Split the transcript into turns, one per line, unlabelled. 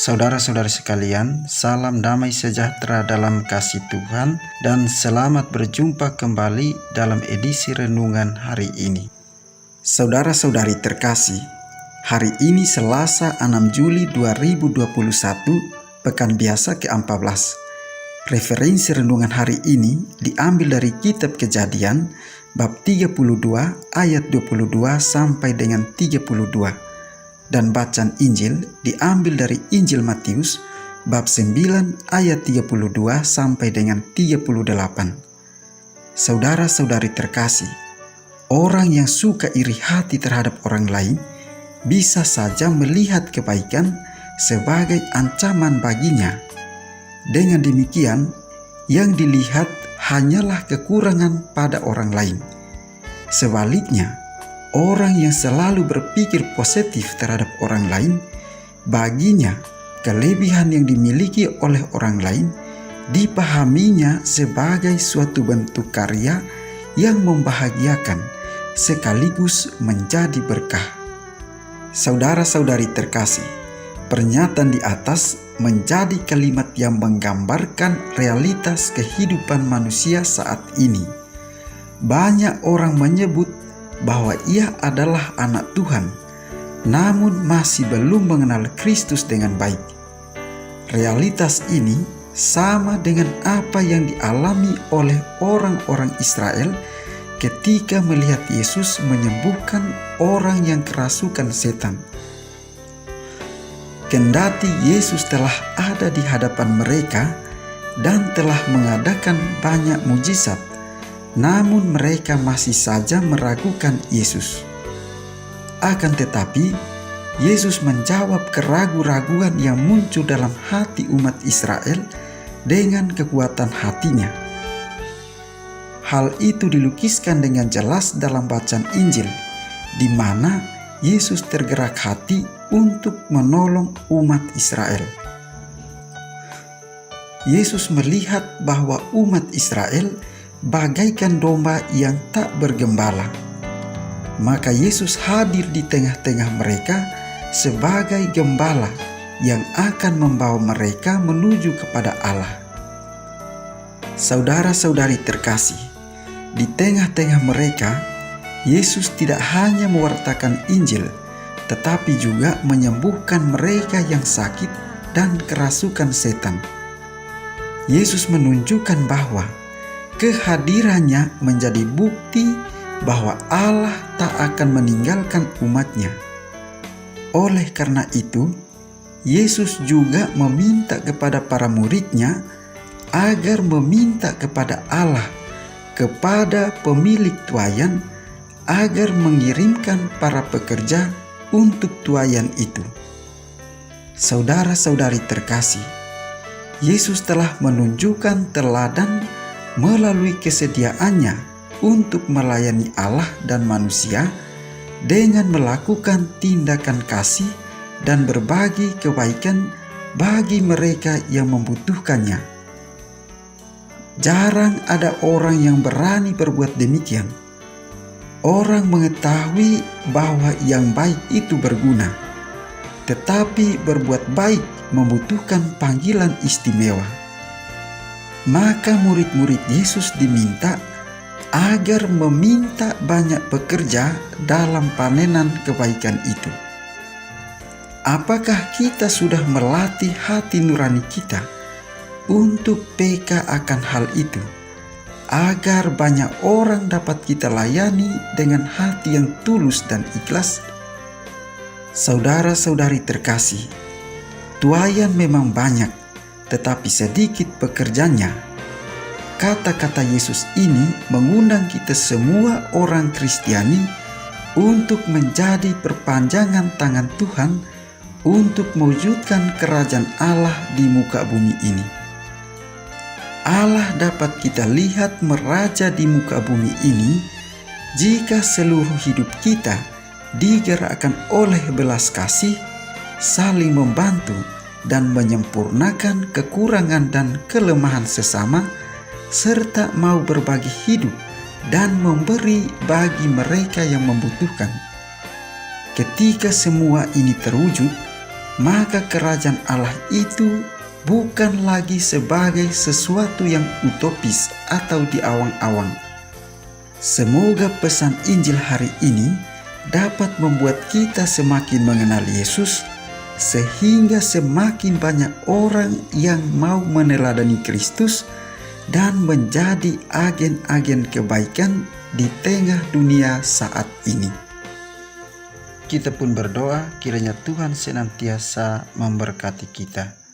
Saudara-saudara sekalian, salam damai sejahtera dalam kasih Tuhan dan selamat berjumpa kembali dalam edisi renungan hari ini. Saudara-saudari terkasih, hari ini Selasa 6 Juli 2021, pekan biasa ke-14. Referensi renungan hari ini diambil dari kitab Kejadian bab 32 ayat 22 sampai dengan 32. Dan bacaan Injil diambil dari Injil Matius bab 9 ayat 32 sampai dengan 38. Saudara-saudari terkasih, orang yang suka iri hati terhadap orang lain bisa saja melihat kebaikan sebagai ancaman baginya. Dengan demikian, yang dilihat hanyalah kekurangan pada orang lain. Sebaliknya, orang yang selalu berpikir positif terhadap orang lain, baginya kelebihan yang dimiliki oleh orang lain dipahaminya sebagai suatu bentuk karya yang membahagiakan sekaligus menjadi berkah. Saudara-saudari terkasih, pernyataan di atas menjadi kalimat yang menggambarkan realitas kehidupan manusia saat ini. Banyak orang menyebut bahwa ia adalah anak Tuhan, namun masih belum mengenal Kristus dengan baik. Realitas ini sama dengan apa yang dialami oleh orang-orang Israel ketika melihat Yesus menyembuhkan orang yang kerasukan setan. Kendati Yesus telah ada di hadapan mereka dan telah mengadakan banyak mujizat, namun mereka masih saja meragukan Yesus. Akan tetapi, Yesus menjawab keraguan-raguan yang muncul dalam hati umat Israel dengan kekuatan hatinya. Hal itu dilukiskan dengan jelas dalam bacaan Injil, di mana Yesus tergerak hati untuk menolong umat Israel. Yesus melihat bahwa umat Israel bagaikan domba yang tak bergembala. Maka Yesus hadir di tengah-tengah mereka sebagai gembala yang akan membawa mereka menuju kepada Allah. Saudara-saudari terkasih, di tengah-tengah mereka, Yesus tidak hanya mewartakan Injil, tetapi juga menyembuhkan mereka yang sakit dan kerasukan setan. Yesus menunjukkan bahwa kehadirannya menjadi bukti bahwa Allah tak akan meninggalkan umatnya. Oleh karena itu, Yesus juga meminta kepada para muridnya agar meminta kepada Allah, kepada pemilik tuayan, agar mengirimkan para pekerja untuk tuayan itu. Saudara-saudari terkasih, Yesus telah menunjukkan teladan melalui kesediaannya untuk melayani Allah dan manusia dengan melakukan tindakan kasih dan berbagi kebaikan bagi mereka yang membutuhkannya. Jarang ada orang yang berani berbuat demikian. Orang mengetahui bahwa yang baik itu berguna, tetapi berbuat baik membutuhkan panggilan istimewa. Maka murid-murid Yesus diminta agar meminta banyak pekerja dalam panenan kebaikan itu. Apakah kita sudah melatih hati nurani kita untuk peka akan hal itu, agar banyak orang dapat kita layani dengan hati yang tulus dan ikhlas? Saudara-saudari terkasih, tuayan memang banyak, tetapi sedikit pekerjanya. Kata-kata Yesus ini mengundang kita semua orang Kristiani untuk menjadi perpanjangan tangan Tuhan untuk mewujudkan kerajaan Allah di muka bumi ini. Allah dapat kita lihat meraja di muka bumi ini jika seluruh hidup kita digerakkan oleh belas kasih, saling membantu, dan menyempurnakan kekurangan dan kelemahan sesama, serta mau berbagi hidup dan memberi bagi mereka yang membutuhkan. Ketika semua ini terwujud, maka kerajaan Allah itu bukan lagi sebagai sesuatu yang utopis atau di awang-awang. Semoga pesan Injil hari ini dapat membuat kita semakin mengenal Yesus, sehingga semakin banyak orang yang mau meneladani Kristus dan menjadi agen-agen kebaikan di tengah dunia saat ini. Kita pun berdoa kiranya Tuhan senantiasa memberkati kita.